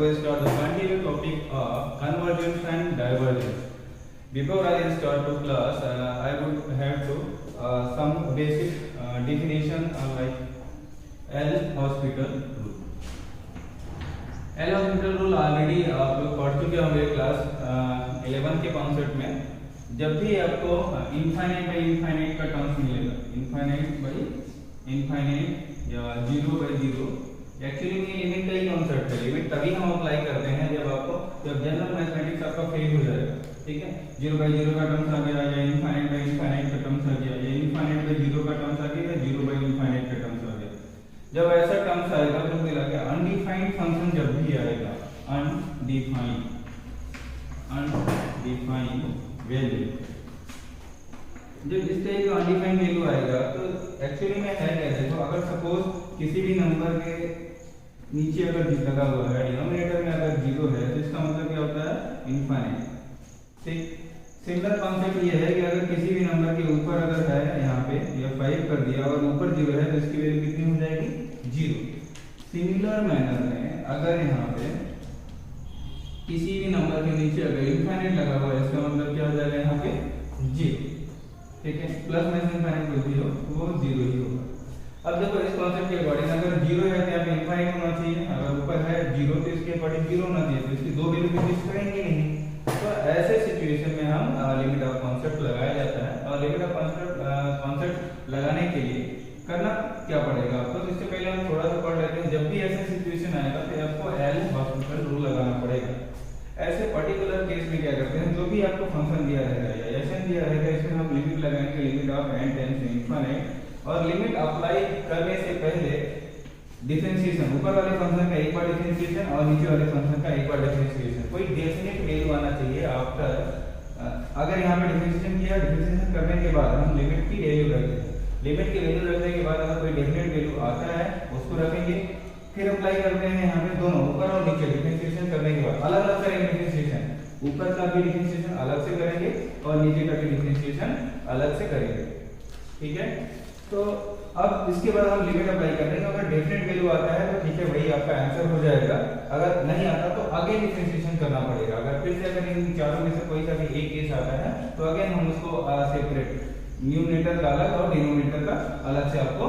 to start the continued topic of convergence and divergence. Before I start to class, I would have to some basic definition like L'Hospital rule. L'Hospital rule already आप लोग पढ़ चुके होंगे class 11 के concept में. जब भी आपको इनफाइनाइट बाई इनफाइनाइट का टर्म्स मिलेगा, इनफाइनाइट बाई इनफाइनाइट या जीरो बाई जीरो, एक्चुअली में लिमिट का ही कॉन्सेप्ट है. लिमिट तभी हम अप्लाई करते हैं जब जनरल मैथमेटिक्स आपका फेल हो जाएगा. ठीक है, जीरो बाई जीरो का टर्म्स आ गया या इनफाइनाइट बाई इनफाइनाइट का टर्म्स आ गया या इनफाइनाइट बाई जीरो का टर्म्स आ गया या जीरो बाई इनफाइनाइट का टर्म्स आ गया. जब ऐसा टर्म्स आएगा तो मिला के अनडिफाइंड फंक्शन जब भी आएगा, अनडिफाइंड वैल्यू, जब इस टाइप का अनडिफाइंड वैल्यू आएगा तो एक्चुअली में है क्या, देखो अगर सपोज किसी भी नंबर के नीचे अगर लगा हुआ है, डिनोमिनेटर में अगर जीरो है तो इसका मतलब क्या होता है, इनफाइनाइट. ठीक, सिमिलर कॉन्सेप्ट ये है कि अगर किसी भी नंबर के ऊपर अगर है यहाँ पे या 5 कर दिया और ऊपर जीरो है तो इसकी वैल्यू कितनी हो जाएगी, जीरो. सिमिलर मैनर में अगर यहाँ पे किसी भी नंबर के नीचे अगर इनफाइनाइट लगा हुआ है इसका मतलब क्या हो जाएगा, यहाँ पे जीरो. ठीक है, प्लस माइनस इनफाइनाइट कोई भी हो वो जीरो ही होगा. अब देखो इस कॉन्सेप्ट के अकॉर्डिंग अगर जीरो है तो यहाँ पे इनफाइनाइट होना चाहिए, अगर ऊपर है जीरो तो इसके अकॉर्डिंग जीरो होना चाहिए, तो इसकी दो वैल्यू फिक्स करेंगे नहीं. तो ऐसे सिचुएशन में हम लिमिट ऑफ कॉन्सेप्ट लगाया जाता है. और लिमिट ऑफ कॉन्सेप्ट लगाने के लिए करना क्या पड़ेगा आपको, तो इससे पहले हम थोड़ा सा पढ़ लेते हैं. जब भी ऐसा सिचुएशन आएगा तो आपको L'Hospital रूल लगाना पड़ेगा. ऐसे पर्टिकुलर केस में क्या करते हैं, जो भी आपको फंक्शन दिया रहेगा या एसएन दिया रहेगा, इसमें हम लिमिट लगाएंगे, limit of n tends to infinite. और लिमिट अप्लाई करने से पहले डिफरेंशिएशन, ऊपर वाले फंक्शन का एक बार डिफरेंशिएशन और नीचे वाले फंक्शन का एक बार डिफरेंशिएशन, कोई डेफिनेट वैल्यू आना चाहिए आफ्टर. अगर यहाँ पे डिफरेंशिएशन किया, डिफरेंशिएशन करने के बाद हम लिमिट की वैल्यू रखते हैं. लिमिट की वैल्यू रखने के बाद अगर कोई डेफिनेट वैल्यू आता है उसको रखेंगे, फिर अप्लाई करते हैं यहाँ पे दोनों ऊपर और नीचे. डिफरेंशिएशन करने के बाद अलग अलग करेंगे डिफरेंशिएशन, ऊपर का भी डिफरेंशिएशन अलग से करेंगे और नीचे का भी डिफरेंशिएशन अलग से करेंगे. ठीक है, तो अब इसके बाद हम लिमिट अप्लाई कर देंगे. अगर डेफिनेट वैल्यू आता है तो ठीक है, वही आपका आंसर हो जाएगा. अगर नहीं आता तो अगेन डिफरेंशिएशन करना पड़ेगा. अगर फिर से अगर इन चारों में से कोई सा भी एक केस आता है तो अगेन हम उसको सेपरेट, न्यूमरेटर का अलग और डिनोमिनेटर का अलग से आपको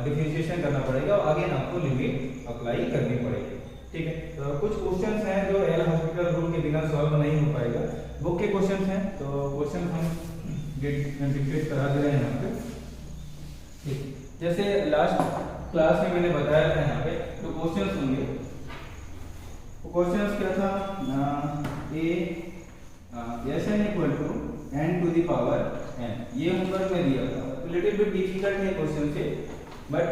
डिफरेंशिएशन करना पड़ेगा और अगेन आपको लिमिट अप्लाई करनी पड़ेगी. ठीक है, तो कुछ क्वेश्चंस हैं जो L'Hospital रूल के बिना सॉल्व नहीं हो पाएगा. बुक के क्वेश्चंस हैं तो क्वेश्चन हम डिस्कस करा दे रहे हैं यहाँ पे. ठीक, जैसे लास्ट क्लास में मैंने बताया था यहाँ पे तो क्वेश्चंस होंगे. तो क्वेश्चंस क्या था, Sn equal to n to the power n, ये होमवर्क में दिया था. लिटिल बिट डिफिकल्ट है क्वेश्चन से, बट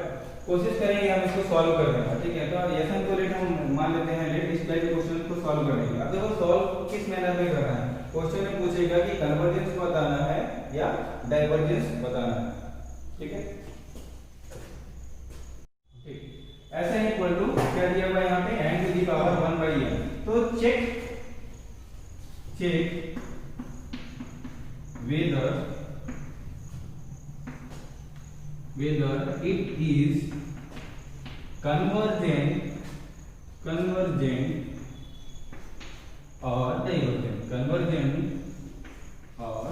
कोशिश करेंगे हम इसको सॉल्व करने का. ठीक है, तो Sn को लेट हम मान लेते हैं, लेट इस टाइप के क्वेश्चन को सॉल्व करने के. अब देखो सॉल्व किस मैनर में करना है. क्वेश्चन में पूछेगा कि कन्वर्जेंस बताना है या डाइवर्जेंस बताना है. ठीक है, Sn इक्वल टू क्या दिया हुआ है यहाँ पे, n to the power 1 by n. तो check whether it is convergent or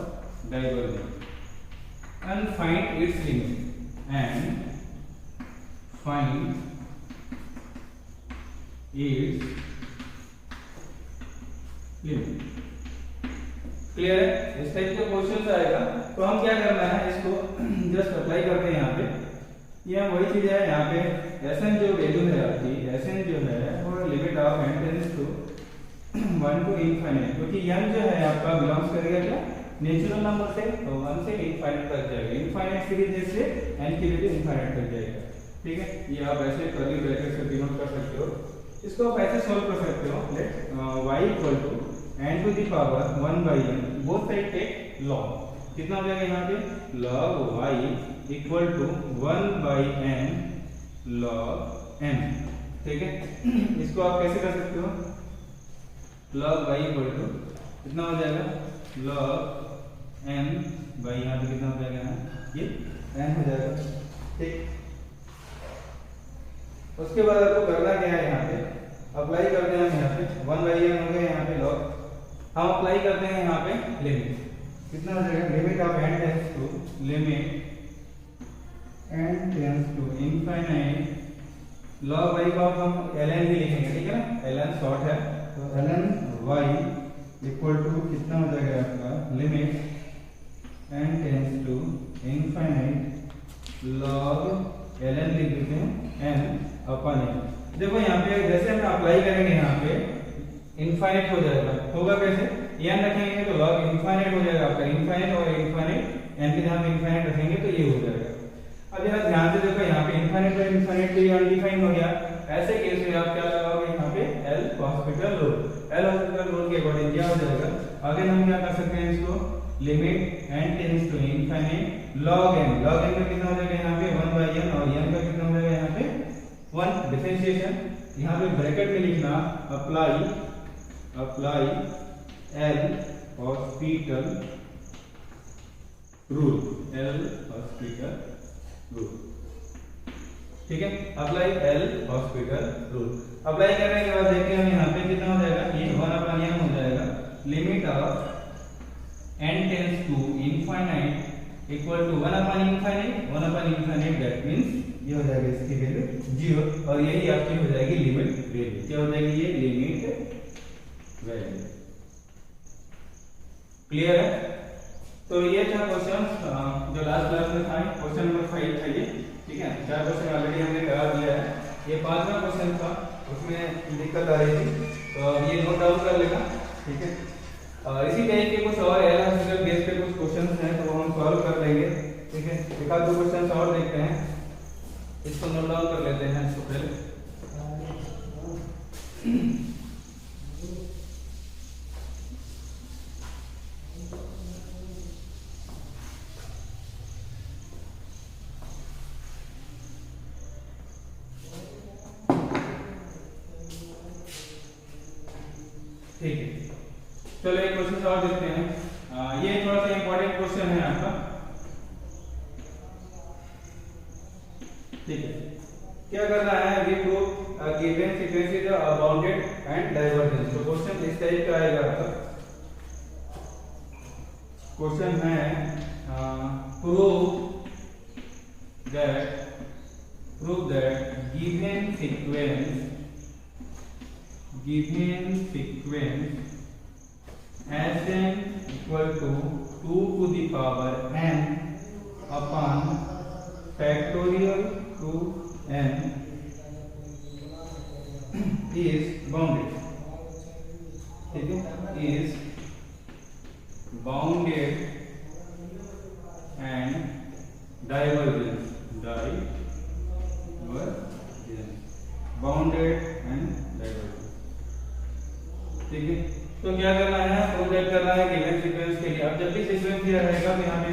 divergent, and find its limit, clear है. इस टाइप का क्वेश्चन आएगा तो हम क्या करना है, इसको जस्ट अप्लाई करते हैं यहाँ पे. ये वही चीज है यहाँ पे. Sn जो वैल्यू है आपकी, Sn जो है वो limit of n tends to 1 to infinite, क्योंकि n जो है आपका बिलोंग्स करेगा क्या, नेचुरल नंबर से, तो 1 से इनफिनिट तक जाएगा. इनफिनिट सीरीज से n की वैल्यू इनफिनिट तक जाएगा. ठीक है, ये आप ऐसे कर्ली ब्रैकेट से डिनोट कर सकते हो. इसको आप ऐसे सॉल्व कर सकते हो. Let y equal to n to the power 1 by n, both side take log. कितना हो जाएगा यहाँ पे, log y equal to 1 by n log n. ठीक है, इसको आप कैसे कर सकते हो, log y इक्वल टू कितना हो जाएगा, log n बाई यहाँ पे कितना हो जाएगा, ये n हो जाएगा. ठीक, उसके बाद आपको करना क्या है, यहाँ पे अप्लाई करते हैं हम यहाँ पे 1/n हो गया यहाँ पे log, हम अप्लाई करते हैं यहाँ पे लिमिट, कितना हो जाएगा limit of n tends to infinite log y का हम ln भी लिखेंगे, ठीक है ना, ln शॉर्ट है, तो ln y इक्वल टू कितना हो जाएगा आपका limit n tends to infinite log ln लिख देते हैं n अपन n। देखो यहाँ पे जैसे हम अप्लाई करेंगे यहाँ पे इनफाइनाइट हो जाएगा, होगा कैसे, n रखेंगे तो log इनफाइनाइट हो जाएगा आपका, इनफाइनाइट और इनफाइनाइट n के जहाँ पे इनफाइनाइट रखेंगे तो ये हो जाएगा। अब जरा ध्यान से देखो यहाँ पे इनफाइनाइट और इनफाइनाइट तो ये अनडिफाइंड हो गया, ऐसे केस में आप क्या लगाओगे यहाँ पे L hospital rule, L hospital rule के अकॉर्डिंग क्या हो जाएगा, अगेन हम क्या कर सकते हैं इसको limit n tends to infinite log n का कितना हो जाएगा यहाँ पे 1/n और n का कितना हो जाएगा यहाँ पे 1, डिफरेंशिएशन यहाँ पे ब्रैकेट में लिखना अप्लाई एल हॉस्पिटल रूल, ठीक है, apply L hospital rule. Apply करने के बाद देखते हैं हम यहाँ पे कितना हो जाएगा, ये 1/n हो जाएगा, limit of n tends to infinite equal to 1/इनफाइनाइट, दैट मींस ये हो जाएगा इसकी वैल्यू 0 और यही आपकी हो जाएगी लिमिट वैल्यू, क्या हो जाएगी ये लिमिट वैल्यू। क्लियर है? तो ये था क्वेश्चन जो लास्ट क्लास में था, क्वेश्चन नंबर 5 था ये, ठीक है, 4 क्वेश्चन ऑलरेडी हमने करा दिया है, ये 5वां क्वेश्चन था, उसमें दिक्कत आ रही थी तो अब ये नोट डाउन कर लेना, ठीक है। इसी टाइप के कुछ और एल हॉस्पिटल बेस पे कुछ क्वेश्चंस हैं तो हम सॉल्व कर लेंगे, ठीक है, एक आध दो क्वेश्चंस और देखते हैं, इसको नोट डाउन कर लेते हैं इसको पहले। ठीक है, चलो एक क्वेश्चन और देखते हैं, ये थोड़ा सा इंपॉर्टेंट क्वेश्चन है आपका, ठीक है, क्या करना है, we prove given sequence is bounded and divergence. तो क्वेश्चन इस टाइप का आएगा आपका, क्वेश्चन है prove that given sequence Sn equal to 2 to the power n upon factorial 2n is bounded, ठीक है, is bounded and divergent, bounded and divergent, ठीक है। तो क्या करना है, प्रोजेक्ट करना है गिवन सीक्वेंस के लिए। अब जब भी सीक्वेंस दिया रहेगा तो यहाँ पे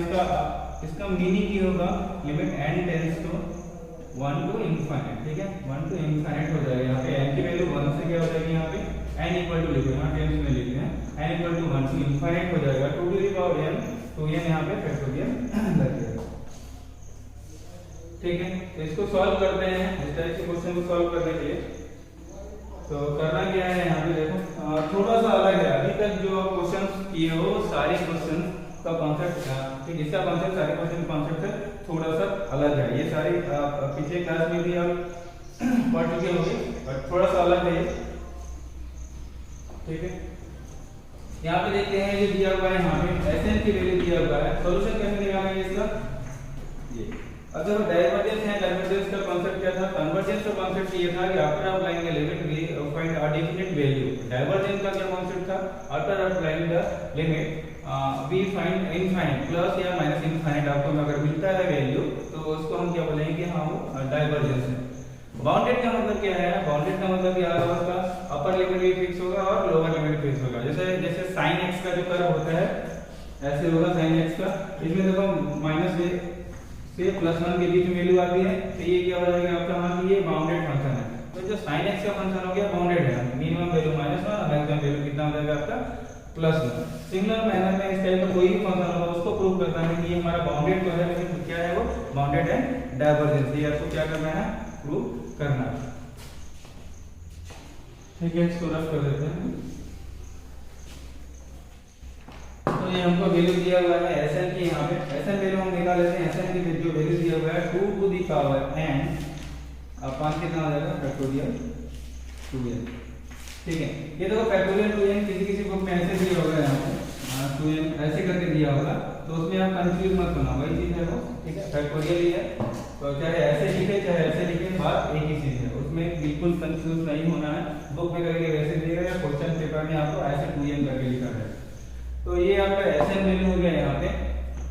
इसका मीनिंग ये होगा limit n tends to 1 to infinite, ठीक है, 1 टू इनफाइनाइट हो जाएगा, यहाँ पे n की वैल्यू 1 से क्या हो जाएगी, यहाँ पे n इक्वल टू लिखो, यहाँ टेंस में लिखते हैं n इक्वल टू 1 से इनफाइनाइट हो जाएगा 2 टू द पावर n, तो ये यहाँ पे फैक्टोरियल लग जाएगा, ठीक है। तो इसको सॉल्व करते हैं, इस टाइप से क्वेश्चन को सॉल्व करने के लिए तो करना क्या है, यहाँ पे देखो थोड़ा सा अलग है, अभी तक जो क्वेश्चन किए हो सारे क्वेश्चन का कॉन्सेप्ट, ठीक, इसका कॉन्सेप्ट सारे क्वेश्चन कॉन्सेप्ट से थोड़ा सा अलग है, ये सारी पिछले क्लास में भी आप पढ़ चुके होंगे बट थोड़ा सा अलग है ये, ठीक है। यहाँ पे देखते हैं ये दिया हुआ है, यहाँ पे Sn की वैल्यू दिया हुआ है, सॉल्यूशन कैसे निकालेंगे इसका, ये अब जब डाइवर्जेंस है, डाइवर्जेंस का कांसेप्ट क्या था, कन्वर्जेंस का कांसेप्ट ये था कि after applying the limit we find a definite value. Divergence का क्या कांसेप्ट था, after applying the limit we find infinite plus या माइनस इनफाइनाइट, आपको अगर मिलता है वैल्यू तो उसको हम क्या बोलेंगे कि हाँ वो डाइवर्जेंस है। बाउंडेड का मतलब क्या है, बाउंडेड का मतलब क्या है, उसका अपर लिमिट भी फिक्स होगा और लोअर लिमिट फिक्स होगा, जैसे sin x का जो कर्व होता है ऐसे होगा sin x का, इसमें देखो माइनस से +1 के बीच में वैल्यू आती है तो ये क्या हो जाएगा आपका, हाँ ये बाउंडेड फंक्शन है। तो जो sin x का फंक्शन हो गया बाउंडेड है, मिनिमम वैल्यू -1 और मैक्सिमम वैल्यू कितना हो जाएगा आपका +1। सिमिलर मैनर में इस टाइप का कोई भी फंक्शन होगा उसको प्रूव करता है कि ये हमारा बाउंडेड तो है लेकिन क्या है वो बाउंडेड है डाइवर्जेंस, ये आपको क्या करना है प्रूव करना है। ठीक है, इसको रफ कर देते हैं। तो ये हमको वैल्यू दिया हुआ है Sn की, यहाँ पे Sn वैल्यू हम निकाल लेते हैं। Sn की जो वैल्यू दिया हुआ है 2 to the power n upon कितना हो जाएगा फैक्टोरियल 2n। ठीक है, ये देखो फैक्टोरियल 2n किसी बुक में ऐसे दिया होगा, यहाँ पे 2n ऐसे करके दिया होगा, तो उसमें आप कंफ्यूज मत होना, वही चीज है वो। ठीक है, फैक्टोरियल ही है, तो चाहे ऐसे लिखे चाहे ऐसे लिखे, बात एक ही चीज है, उसमें बिल्कुल कंफ्यूज नहीं होना है। बुक में करके वैसे दिएगा या क्वेश्चन पेपर में आपको ऐसे 2n करके लिखा है। तो ये आपका Sn वैल्यू हो गया यहाँ पे।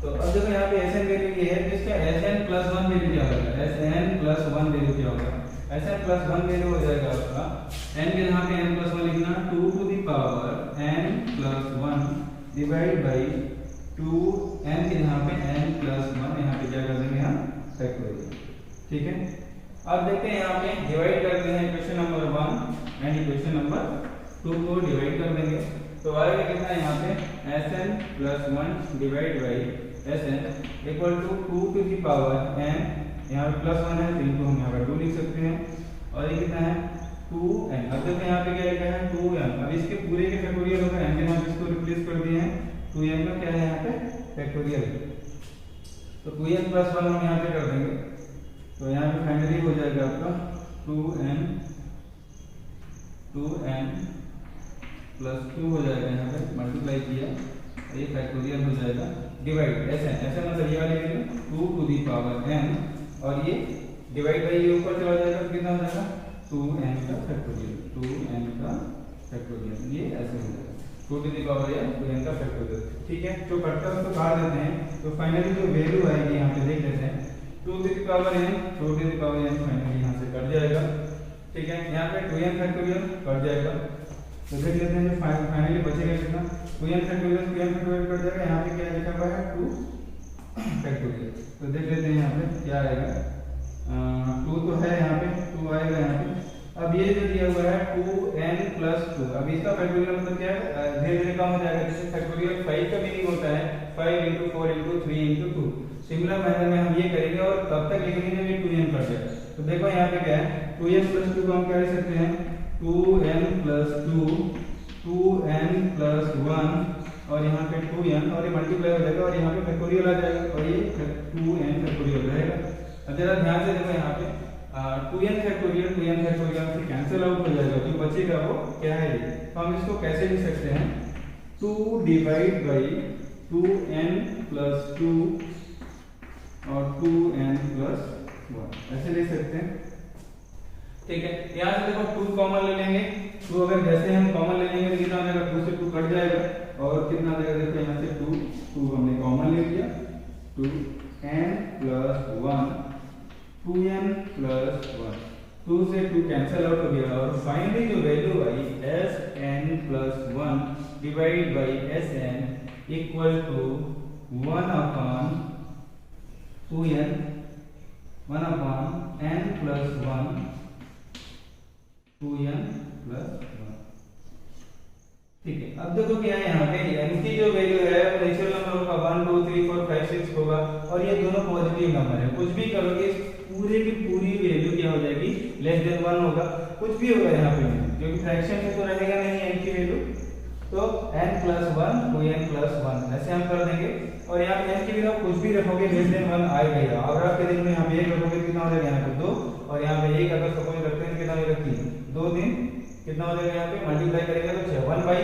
तो अब देखो यहाँ पे Sn वैल्यू ये है, इसका Sn प्लस 1 वैल्यू क्या होगा, Sn प्लस 1 वैल्यू क्या होगा, Sn प्लस 1 वैल्यू हो जाएगा आपका n के यहाँ पे n प्लस 1 लिखना 2 to the power n plus 1 divide by 2 n के यहाँ पे n प्लस 1, यहाँ पे क्या कर देंगे हम फैक्टोरियल। ठीक है, अब देखते हैं यहाँ पे डिवाइड करते हैं equation number 1 and equation number 2 को डिवाइड कर देंगे, तो आएगा कितना यहाँ पे Sn plus 1 divide by Sn equal to 2 to the power n, यहाँ पे प्लस 1 है तो इनको हम यहाँ पे 2 लिख सकते हैं, और ये कितना है 2n। अब देखो यहाँ पे क्या लिखा है 2n, अब इसके पूरे के फैक्टोरियल होगा, n के नाम इसको रिप्लेस कर दिए हैं, 2n का क्या है यहाँ पे फैक्टोरियल, तो 2n प्लस 1 हम यहाँ पे कर देंगे, तो यहाँ पे फाइनली हो जाएगा आपका 2n प्लस 2 हो जाएगा, यहाँ पे मल्टीप्लाई किया, ये फैक्टोरियल हो जाएगा डिवाइड Sn मतलब ये वाले 2 टू दी पावर n, और ये डिवाइड बाई ये ऊपर चला जाएगा, तो कितना हो जाएगा 2n का फैक्टोरियल, 2n का फैक्टोरियल, ये ऐसे हो जाएगा 2 to the power n 2n का फैक्टोरियल। ठीक है, जो कटता है उसको काट देते हैं, तो फाइनली जो वैल्यू आएगी यहाँ पे देख लेते हैं 2 to the power n, 2 to the power n finally यहाँ से कट जाएगा। ठीक है, यहाँ पे 2n फैक्टोरियल कट जाएगा, तो देख लेते हैं जो फाइनली बचेगा कितना 2n फैक्टोरियल कट जाएगा, यहाँ पे क्या लिखा हुआ है 2 फैक्टोरियल, तो देख लेते हैं यहाँ पे क्या आएगा, 2 तो है यहाँ पे, 2 आएगा यहाँ पे। अब ये जो दिया हुआ है 2n प्लस 2, अब इसका फैक्टोरियल मतलब क्या है धीरे धीरे कम हो जाएगा, जैसे फैक्टोरियल 5 का मीनिंग होता है 5 into 4 into 3 into 2, similar manner में हम ये करेंगे और तब तक लिखेंगे जब ये 2n कट जाए। तो देखो यहाँ पे क्या है 2n प्लस 2 को हम क्या लिख सकते हैं 2n प्लस 2, 2n प्लस 1 और यहाँ पे 2n, और ये मल्टीप्लाई हो जाएगा और यहाँ पे फैक्टोरियल आ जाएगा, और ये 2n फैक्टोरियल रहेगा। अब जरा ध्यान से देखो यहाँ पे 2n फैक्टोरियल से कैंसिल आउट हो जाएगा, जो बचेगा वो क्या है, तो हम इसको कैसे लिख सकते हैं 2 डिवाइड बाई 2n प्लस 2 और 2n प्लस 1 ऐसे लिख सकते हैं। ठीक है, यहाँ से देखो 2 कॉमन ले लेंगे, 2 अगर जैसे हम कॉमन ले लेंगे तो कितना आ जाएगा 2 से 2 कट जाएगा, और कितना आ जाएगा देखो यहाँ से 2 हमने कॉमन ले लिया, 2n प्लस 1 2n प्लस 1, 2 से 2 कैंसिल आउट हो गया, और फाइनली जो वैल्यू आई Sn plus 1 divide by Sn equal to 1 upon 2n 1 upon n plus 1 2n plus 1। ठीक है, अब देखो क्या है यहाँ पे n की जो वैल्यू है वो नेचुरल नंबर होगा 1 2 3 4 5 6 होगा, और ये दोनों पॉजिटिव नंबर है, कुछ भी करोगे पूरे की पूरी वैल्यू क्या हो जाएगी लेस देन 1 होगा, कुछ भी होगा यहाँ पे क्योंकि फ्रैक्शन में तो रहेगा नहीं n की वैल्यू, तो n प्लस 1 2n प्लस 1 ऐसे हम कर देंगे, और यहाँ पे n की वैल्यू कुछ भी रखोगे लेस देन 1 आएगा। अगर आप करेंगे यहाँ पे 1 रखोगे कितना हो जाएगा यहाँ पे 2, और यहाँ पे 1 अगर सपोज रखते हैं कितना हो जाएगा 3 2 3 कितना हो जाएगा यहाँ पे मल्टीप्लाई करेंगे तो 6 1 बाई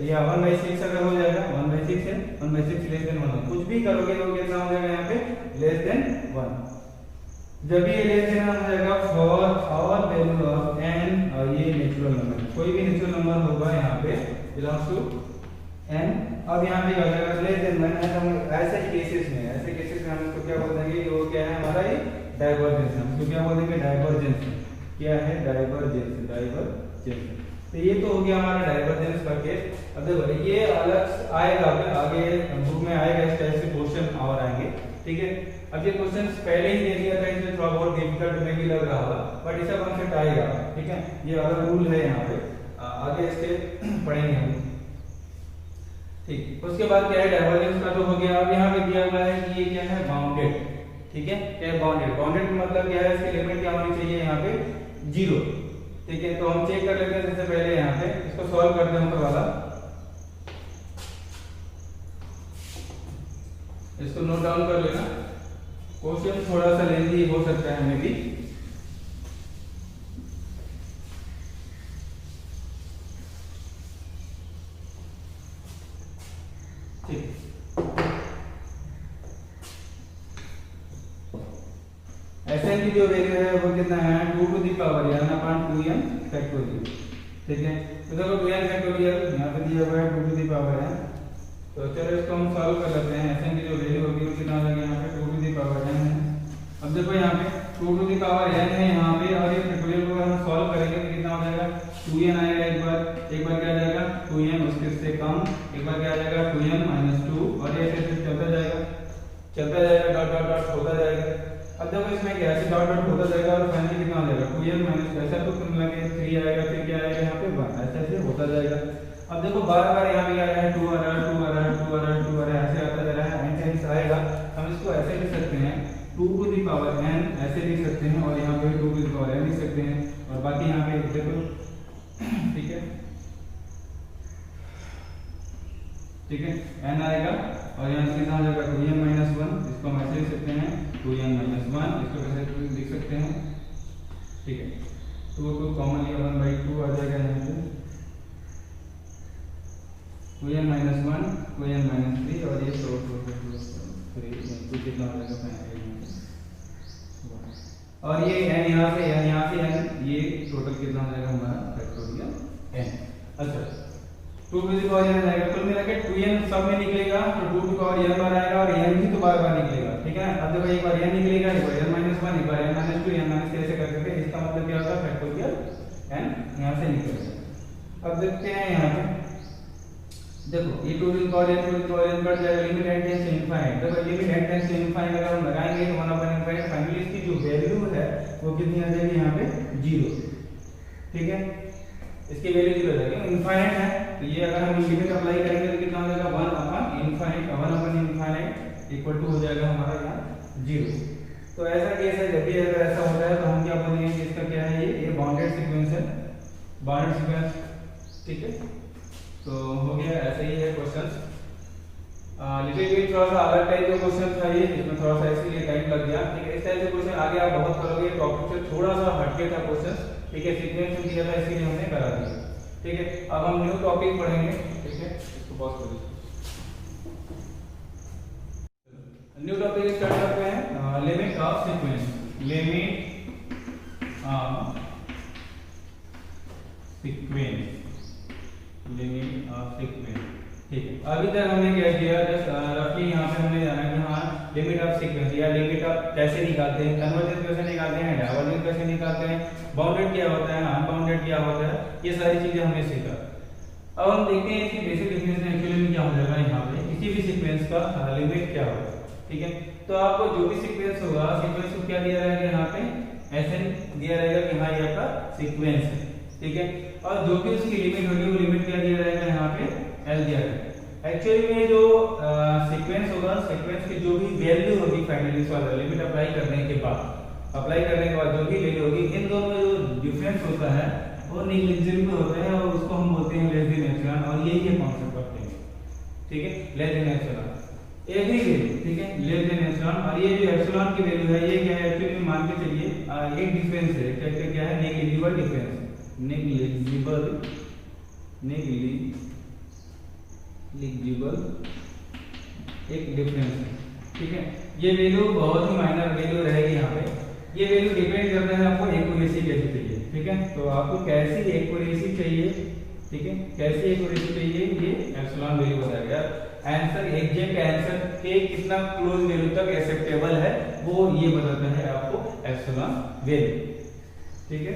या 1 बाई 6 अगर हो जाएगा 1 बाई 6 है 1 बाई 6 लेस देन 1, कुछ भी करोगे तो कितना हो जाएगा यहाँ पे लेस देन 1। जब ये लेस देन हो जाएगा for all value of n, और ये नेचुरल नंबर कोई भी नेचुरल नंबर होगा यहाँ पे बिलोंग्स टू n। अब यहाँ पे क्या हो जाएगा लेस देन 1 है, तो ऐसे केसेस में हम इसको क्या बोल देंगे, वो क्या है हमारा ये डाइवर्जेंस, हम इसको क्या बोल देंगे डाइवर्जेंस, क्या है डाइवर्जेंस। तो ये तो हो गया हमारा डाइवर्जेंस का केस। अब देखो ये अलग आएगा, आगे बुक में आएगा इस टाइप से क्वेश्चन और आएंगे। ठीक है, अब ये क्वेश्चन पहले ही दे दिया था इसलिए थोड़ा बहुत डिफिकल्ट में भी लग रहा होगा, बट इसका कॉन्सेप्ट आएगा। ठीक है, ये अलग रूल है यहाँ पे, आगे इसके पढ़ेंगे हम। ठीक, उसके बाद क्या है डाइवर्जेंस का तो हो गया। अब यहाँ पे दिया हुआ है कि ये क्या है बाउंडेड। ठीक है, क्या है बाउंडेड, बाउंडेड मतलब क्या है इसकी लिमिट क्या होनी चाहिए यहाँ पे 0। ठीक है, तो हम चेक कर लेते हैं सबसे पहले यहाँ पे इसको सॉल्व करते हैं ऊपर वाला, इसको नोट डाउन कर लेना। क्वेश्चन थोड़ा सा लेंथी हो सकता है हमें भी। ठीक, Sn की जो वैल्यू है वो कितना है 2 to the power n upon 2n factorial. ठीक है, तो देखो 2n फैक्टोरियल यहाँ पे दिया हुआ है 2 टू द पावर n, तो चलो इसको हम सॉल्व कर लेते हैं। Sn की जो वैल्यू होगी वो कितना आ जाएगा यहाँ पे 2 टू द पावर n है। अब देखो यहाँ पे 2 टू द पावर n है यहाँ पे, और ये फैक्टोरियल को हम सॉल्व करेंगे तो कितना हो जाएगा 2n आएगा, एक बार क्या आ जाएगा 2n, उसके से कम एक बार क्या आ जाएगा 2n माइनस 2, और ये ऐसे चलता जाएगा डॉट डॉट डॉट होता जाएगा। अब देखो इसमें क्या है डॉट डॉट होता जाएगा और फाइनली कितना हो जाएगा 2n माइनस ऐसा तो मिला के 3 आएगा, फिर क्या आएगा यहाँ पे 1, ऐसे होता जाएगा। अब देखो बार यहाँ पे आ रहा है 2 आ रहा है 2 आ रहा है 2 आ रहा है 2 आ रहा है, ऐसे आता जा रहा है, एंड आएगा। हम इसको ऐसे लिख सकते हैं 2 टू द पावर n ऐसे लिख सकते हैं, और यहाँ पे 2 टू द पावर n लिख सकते हैं, और बाकी यहाँ पे देखो ठीक है n आएगा, और यहाँ से कितना हो जाएगा 2n माइनस 1, इसको हम ऐसे लिख सकते हैं 2n माइनस 1, इसको कैसे लिख सकते हैं। ठीक है, 2 कॉमन लिया 1/2 आ जाएगा यहाँ पे 2n माइनस 1 2n माइनस 3, और ये 3 कितना हो जाएगा, और ये n यहाँ से n, ये टोटल कितना हो जाएगा हमारा फैक्टोरियल n। अच्छा 2 टू द पावर n आएगा, कुल मिला के 2n सब में निकलेगा तो 2 टू द पावर n बार आएगा, और n भी तो बार बार निकलेगा। ठीक है, अब देखो एक बार n निकलेगा, एक बार n माइनस 1, एक बार n माइनस 2, n माइनस 3 ऐसे कर करके, इसका मतलब क्या होगा फैक्टोरियल n यहाँ से निकलेगा। अब देखते हैं यहाँ पे देखो ये 2 टू द पावर n बढ़ जाएगा, limit n tends to infinite. देखो limit n tends to infinite अगर हम लगाएंगे तो 1/∞, फाइनली इसकी जो वैल्यू है वो कितनी आ जाएगी यहाँ पे 0। ठीक है, इसकी वैल्यू 0 हो जाएगी, इनफाइनाइट है, तो ये अगर हम लिमिट अप्लाई करेंगे तो कितना हो जाएगा 1/∞ इक्वल टू हो जाएगा हमारा यहाँ 0। तो ऐसा केस है, जब भी अगर ऐसा होता है तो हम क्या बोलेंगे इसका क्या है, ये बाउंडेड सीक्वेंस है, बाउंडेड सीक्वेंस। ठीक है, तो हो गया, ऐसे ही है क्वेश्चंस। लिटिल बिट थोड़ा सा अलग टाइप का क्वेश्चन था ये, इसमें थोड़ा सा इसीलिए टाइम लग गया। ठीक है, इस टाइप से क्वेश्चन आगे आप बहुत करोगे, टॉपिक से थोड़ा सा हटके था क्वेश्चन। ठीक है, सीक्वेंस में दिया था इसलिए हमने करा दिया। ठीक है, अब हम न्यू टॉपिक पढ़ेंगे। ठीक है, इसको पॉज कर दीजिए, न्यू टॉपिक स्टार्ट करते हैं। Limit of sequence, limit of sequence. ठीक है, अभी तक हमने क्या किया, जस्ट रफली यहाँ पे हमने जाना कि हाँ लिमिट ऑफ सीक्वेंस या लिमिट ऑफ कैसे निकालते हैं, कन्वर्जेंस कैसे निकालते हैं, डाइवर्जेंस कैसे निकालते हैं, बाउंडेड क्या होता है, अनबाउंडेड क्या होता है, ये सारी चीजें हमने सीखा। अब हम देखते हैं इसकी बेसिक डेफिनेशन एक्चुअली में क्या हो जाएगा यहाँ पे, किसी भी सीक्वेंस का लिमिट क्या होगा। ठीक है, तो आपको जो भी सीक्वेंस होगा, सीक्वेंस को क्या दिया रहेगा यहाँ पे Sn दिया रहेगा कि हाँ ये आपका सीक्वेंस है। ठीक है, और जो भी उसकी लिमिट होगी वो लिमिट क्या दिया रहेगा यहाँ पे L दिया रहेगा। एक्चुअली में जो सीक्वेंस होगा, सीक्वेंस की जो भी वैल्यू होगी फाइनली लिमिट अप्लाई करने के बाद जो भी वैल्यू होगी, इन दोनों में जो डिफरेंस होता है वो नेग्लिजिबल होता है, और उसको हम बोलते हैं लेस देन एप्सिलॉन, और यही है कॉन्सेप्ट ऑफ लिमिट। ठीक है, less than epsilon every value. ठीक है, लेस देन एप्सिलॉन, और ये जो एप्सिलॉन की वैल्यू है ये क्या है, एक्चुअली मान के चलिए एक डिफरेंस है, क्या है नेग्लिजिबल डिफरेंस, नेग्लिजिबल एक डिफरेंस है। ठीक है, ये वैल्यू बहुत ही माइनर वैल्यू रहेगी यहाँ पे, ये वैल्यू डिपेंड करता है आपको एक्यूरेसी कैसी चाहिए। ठीक है, तो आपको कैसी एक्यूरेसी चाहिए, ठीक है, कैसी एक्यूरेसी चाहिए ये एप्सिलॉन वैल्यू बताएगा। आंसर एग्जैक्ट आंसर के कितना क्लोज वैल्यू तक एक्सेप्टेबल है वो ये बताता है आपको एप्सिलॉन वैल्यू। ठीक है,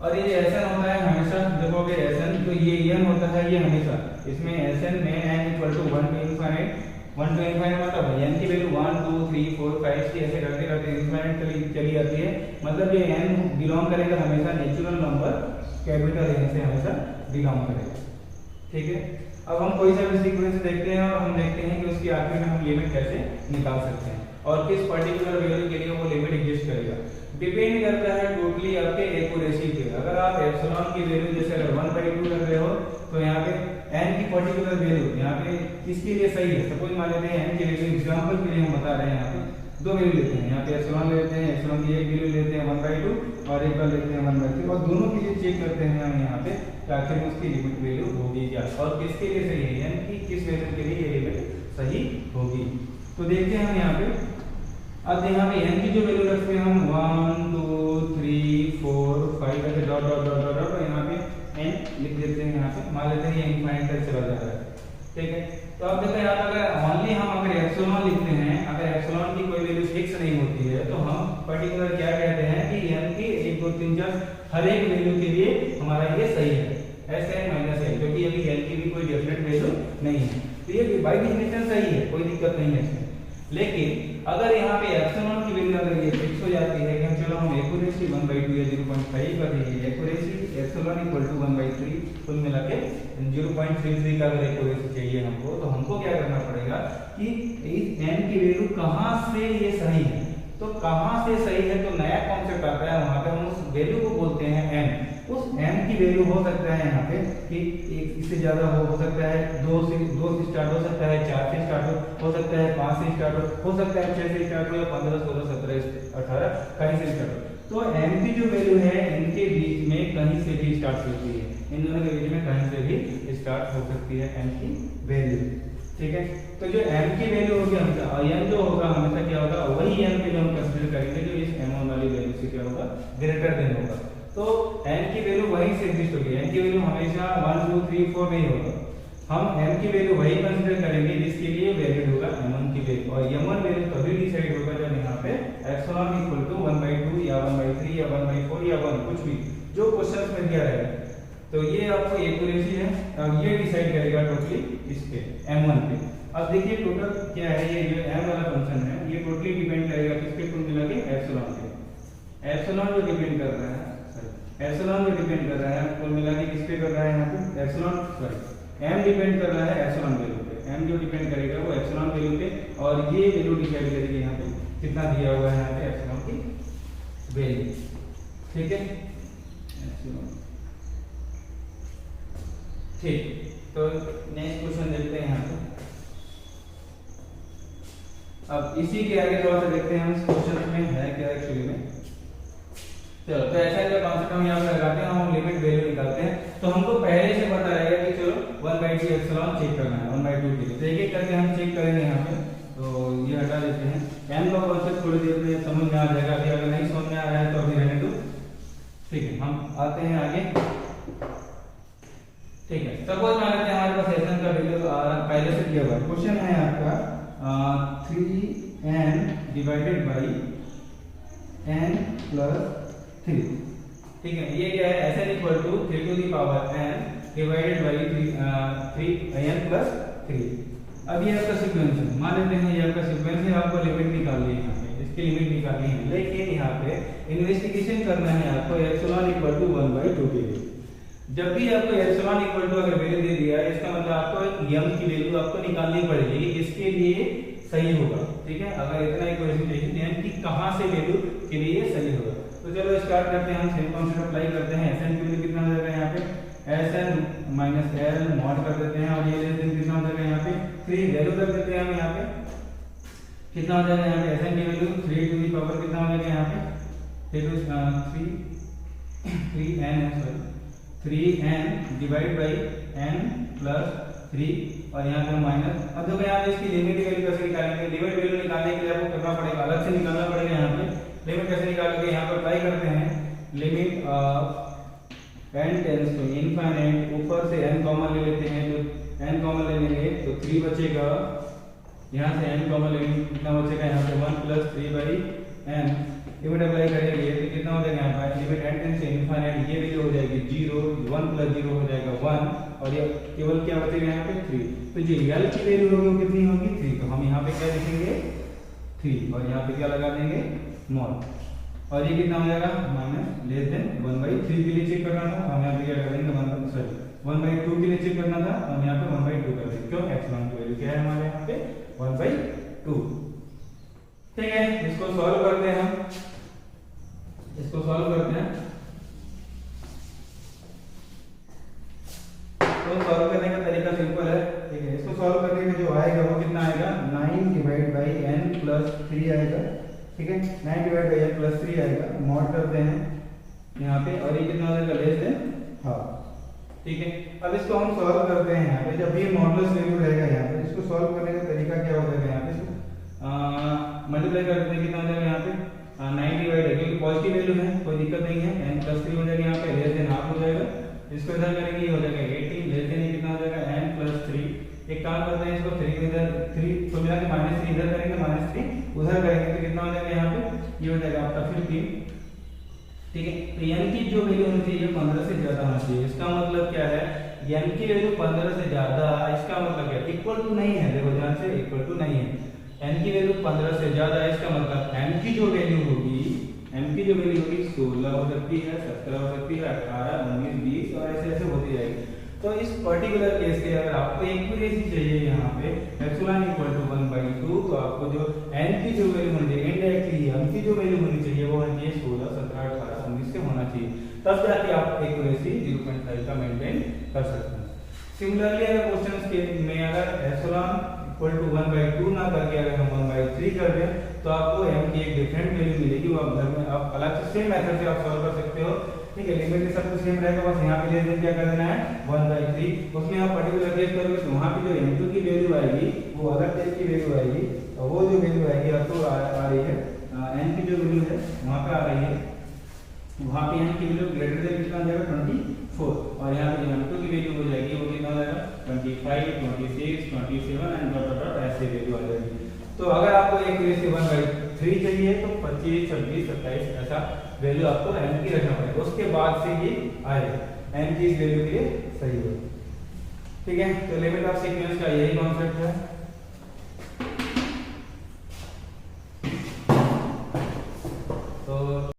और ये Sn होता है हमेशा, देखोगे Sn तो ये n होता है, ये हमेशा इसमें Sn में n equal to 1 to infinite मतलब n की वैल्यू 1 2 3 4 5 6 ऐसे करते करते इनफाइनाइट चली जाती है, मतलब ये n बिलोंग करेगा हमेशा नेचुरल नंबर कैपिटल N से हमेशा बिलोंग करेगा। ठीक है, अब हम कोई सा भी सीक्वेंस देखते हैं और हम देखते हैं कि उसकी आखिर में हम लिमिट कैसे निकाल सकते हैं। और किस पर्टिकुलर वैल्यू के लिए वो लिमिट एग्जिस्ट करेगा। डिपेंड करता है टोटली आपके एक्यूरेसी पे। अगर आप एप्सिलॉन की वैल्यू जैसे अगर 1/2 रख रहे हो तो यहाँ पे n की पर्टिकुलर वैल्यू यहाँ पे किसके लिए सही है, सपोज मान लेते हैं n की वैल्यू एग्जांपल के लिए हम बता रहे हैं, यहाँ पे दो वैल्यू लेते हैं, यहाँ पे एप्सिलॉन लेते हैं, एप्सिलॉन की एक वैल्यू लेते हैं 1/2 और एक बार लेते हैं 1/3 और दोनों के लिए चेक करते हैं हम यहाँ पे कि आखिर में उसकी लिमिट वैल्यू होगी क्या और किसके लिए सही है, यानी कि किस वैल्यू के लिए ये लिमिट सही होगी। तो देखते हैं हम यहाँ पे, अब यहाँ पे n की जो वैल्यू रखते हैं हम 1 2 3 4 5 ऐसे dot dot dot dot dot यहाँ पे n लिख देते हैं, यहाँ पे मान लेते हैं इनफाइनाइट तक चला जा रहा है, ठीक है। तो अब देखो यहाँ पे अगर ओनली हम अगर एप्सिलॉन लिखते हैं, अगर एप्सिलॉन की कोई वैल्यू फिक्स नहीं होती है तो हम पर्टिकुलर क्या कहते हैं कि n की 1 2 3 4 हर एक वैल्यू के लिए हमारा ये सही है Sn माइनस n, क्योंकि अभी n की भी कोई डेफिनेट वैल्यू नहीं है, तो ये बाय डेफिनेशन सही है, कोई दिक्कत नहीं है इसमें। लेकिन अगर यहाँ पे एप्सिलॉन की वैल्यू अगर ये फिक्स हो जाती है कि हम चलो हम एक्यूरेसी 1/2 या 0.5 कर दीजिए, एक्यूरेसी एप्सिलॉन इक्वल टू 1/3 कुल मिला के 0.33 का अगर एक्यूरेसी चाहिए हमको, तो हमको क्या करना पड़ेगा कि इस n की वैल्यू कहाँ से ये सही है, तो कहाँ से सही है, तो नया कॉन्सेप्ट आता है वहां पे, हम उस वैल्यू को बोलते हैं n। उस n की वैल्यू हो सकता है यहाँ पे कि एक इससे ज्यादा हो सकता है 2 से स्टार्ट हो सकता है, 4 से स्टार्ट हो सकता है, 5 से स्टार्ट हो सकता है, 6 से स्टार्ट हो या 15 16 17 18 कहीं से स्टार्ट हो। तो n की जो वैल्यू है इनके बीच में कहीं से भी स्टार्ट होती है, इन दोनों के बीच में कहीं से भी स्टार्ट हो सकती है n की वैल्यू, ठीक है। तो जो m की वैल्यू होगी हमेशा n जो होगा हमेशा क्या होगा, वही n पे जो हम कंसीडर करेंगे जो इस m1 वाली वैल्यू से क्या होगा ग्रेटर देन होगा। तो n की वैल्यू वहीं से एग्जिस्ट होगी, n की वैल्यू हमेशा 1 2 3 4 नहीं होगा, हम m की वैल्यू वही कंसीडर करेंगे जिसके लिए वैलिड होगा m1 की वैल्यू, और m1 वैल्यू तभी डिसाइड होगा जब यहाँ पे एप्सिलॉन इक्वल टू 1/2 या 1/3 या 1/4 या 1 कुछ भी जो क्वेश्चन में दिया रहेगा। तो ये आपको एक्यूरेसी है, अब ये डिसाइड करेगा टोटली इस पे m1 पे। अब देखिए टोटल क्या है, ये जो m वाला फंक्शन है ये टोटली डिपेंड करेगा किसके, कुल मिला के एप्सिलॉन पे। एप्सिलॉन जो डिपेंड कर रहा है, एप्सिलॉन जो डिपेंड कर रहा है कुल मिला के किस पे कर रहा है, यहाँ पे एप्सिलॉन m डिपेंड कर रहा है एप्सिलॉन वैल्यू पे, m जो डिपेंड करेगा वो एप्सिलॉन वैल्यू पे, और ये वैल्यू डिसाइड करेगी यहाँ पे कितना दिया हुआ है यहाँ पे एप्सिलॉन की वैल्यू, ठीक है एप्सिलॉन, ठीक। तो नेक्स्ट क्वेश्चन देखते हैं यहाँ पे। अब इसी के आगे थोड़ा सा देखते हैं हम इस क्वेश्चन में है क्या एक्चुअली में। चलो तो ऐसा जो कॉन्सेप्ट हम यहाँ पे लगाते हैं, हम लिमिट वैल्यू निकालते हैं, तो हमको पहले से पता रहेगा कि चलो 1/2 एप्सिलॉन चेक करना है 1/2 के लिए, तो एक एक करके हम चेक करेंगे यहाँ पे। तो ये हटा देते हैं, n का कॉन्सेप्ट थोड़ी देर में समझ में आ जाएगा, अभी अगर नहीं समझ में आ रहा है तो अभी रहने दो, ठीक है। हम आते हैं आगे, ठीक है। सपोज मान लेते हैं हमारे पास एन का वैल्यू पहले से दिया हुआ है, क्वेश्चन है आपका 3n divided by n plus 3, ठीक है। ये क्या है, Sn equal to 3 to the power n divided by 3n plus 3। अब ये आपका सीक्वेंस है, मान लेते हैं ये आपका सीक्वेंस है, आपको लिमिट निकालनी है, यहाँ पे इसकी लिमिट निकालनी है, लेकिन यहाँ पे इन्वेस्टिगेशन करना है आपको एप्सिलॉन इक्वल टू 1/2 के लिए। जब भी आपको एप्सिलॉन इक्वल टू अगर वैल्यू दे दिया है, इसका मतलब आपको m की वैल्यू आपको निकालनी पड़ेगी इसके लिए सही होगा, ठीक है। अगर इतना इक्वेशन चाहिए तो m की कहां से वैल्यू के लिए सही होगा। तो चलो स्टार्ट करते हैं, हम सेम कॉन्सेप्ट अप्लाई करते हैं। Sn की वैल्यू कितना हो जाएगा यहाँ पे, Sn माइनस l मॉड कर देते हैं, और ये लेस देन कितना हो जाएगा यहाँ पे 3 वैल्यू कर देते हैं हम यहाँ पे, कितना हो जाएगा यहाँ पे Sn की वैल्यू 3 टू द पावर कितना हो जाएगा यहाँ पे 3n divide by n plus 3 और यहाँ पे माइनस। अब देखो यहाँ पे इसकी लिमिट वैल्यू कैसे निकालेंगे, लिमिट वैल्यू निकालने के लिए आपको करना पड़ेगा, अलग से निकालना पड़ेगा। यहाँ पे लिमिट कैसे निकालोगे, यहाँ पर अप्लाई करते हैं limit of n tends to infinite, ऊपर से n कॉमन ले लेते हैं, तो n कॉमन ले लेंगे तो 3 बचेगा, यहाँ से n कॉमन लेंगे कितना बचेगा यहाँ पे 1 plus 3 by n, limit apply करेंगे तो कितना हो जाएगा यहाँ पर limit n tends to infinite, ये वैल्यू हो जाएगी 0, 1 प्लस 0 हो जाएगा 1, और ये केवल क्या बचेगा यहाँ पे 3। तो जो l की वैल्यू होगी वो कितनी होगी 3, तो हम यहाँ पे क्या लिखेंगे 3, और यहाँ पे क्या लगा देंगे नॉट, और ये कितना हो जाएगा माइनस लेस देन 1/3 के लिए चेक करना था, हम यहाँ पे क्या कर देंगे 1/2 के लिए चेक करना था, हम यहाँ पे 1/2 कर देंगे, क्यों एप्सिलॉन की वैल्यू क्या है हमारे यहाँ पे 1/2, तो सॉल्व करने का तरीका सिंपल है, ठीक है। इसको सॉल्व करने में जो आएगा वो कितना आएगा, 9 डिवाइड बाई n प्लस 3 आएगा, ठीक है। 9 डिवाइड बाई n प्लस 3 आएगा, मॉड करते हैं यहाँ पे, और ये कितना हो जाएगा, लेस देन हाफ, ठीक है। अब इसको हम सॉल्व करते हैं यहाँ पे, जब ये मॉडुलस वैल्यू रहेगा यहाँ पे, इसको सॉल्व करने का तरीका क्या हो जाएगा, यहाँ पे मल्टीप्लाई करते हैं, कितना हो जाएगा यहाँ पे 9 डिवाइड है, क्योंकि पॉजिटिव वैल्यू है, कोई दिक्कत नहीं है, n प्लस 3 हो जाएगा यहाँ पे, लेस देन हाफ हो जाएगा। इसको इधर करेंगे, ये हो जाएगा 18, लेस देन कितना हो जाएगा n प्लस 3। एक काम करते हैं, इसको 3 इधर 3 तो मिला के -3 इधर करेंगे, -3 उधर करेंगे, तो कितना हो जाएगा यहाँ पे, ये हो जाएगा आपका 15, ठीक है। तो n की जो वैल्यू होनी चाहिए 15 से ज्यादा होना चाहिए। इसका मतलब क्या है, n की वैल्यू 15 से ज्यादा, इसका मतलब क्या, इक्वल टू नहीं है, देखो ध्यान से, इक्वल टू नहीं है। n की वैल्यू 15 से ज्यादा है, इसका मतलब n की जो वैल्यू होगी, n की जो वैल्यू होगी 16 हो सकती है, 17 हो सकती है, 18, 19, 20 और ऐसे ऐसे होती जाएगी। तो इस पर्टिकुलर केस के अगर आपको एक्यूरेसी चाहिए यहाँ पे एप्सिलॉन इक्वल टू 1/2, तो आपको जो n की जो वैल्यू होनी चाहिए, इनडायरेक्टली n की जो वैल्यू होनी चाहिए वो होनी चाहिए 16, 17, 18, 19 से होना चाहिए, तब जाके आप एक्यूरेसी 0.5 का मेंटेन कर सकते हैं। सिमिलरली अगर क्वेश्चन के में अगर एप्सिलॉन इक्वल टू 1/2 ना करके अगर हम 1/3 कर दें, तो आपको m की एक डिफरेंट वैल्यू मिलेगी, वो आप घर में आप अलग से सेम मेथड से आप सॉल्व कर सकते हो, ठीक है। लिमिट में सब कुछ सेम रहेगा, बस यहाँ पे लेस क्या कर देना है 1/3। उसमें आप पर्टिकुलर केस करोगे तो वहाँ पे जो m2 की वैल्यू आएगी वो अलग टाइप की वैल्यू आएगी, और वो जो वैल्यू आएगी आपको आ रही है n की जो वैल्यू है वहाँ पे आ रही है, वहाँ पे n की वैल्यू ग्रेटर देन कितना आ जाएगा 24, और यहाँ पे m2 की वैल्यू हो जाएगी वो कितना हो जाएगा 25, 26, 27 एंड डॉट डॉट ऐसे वैल्यू आ जाएगी। तो अगर आपको एक्यूरेसी 1/3 चाहिए तो 25, 26, 27 ऐसा वैल्यू आपको n की रखना पड़ेगा, उसके बाद से ये आएगा n की इस वैल्यू के लिए सही होगा, ठीक है। तो लिमिट ऑफ सीक्वेंस का यही कॉन्सेप्ट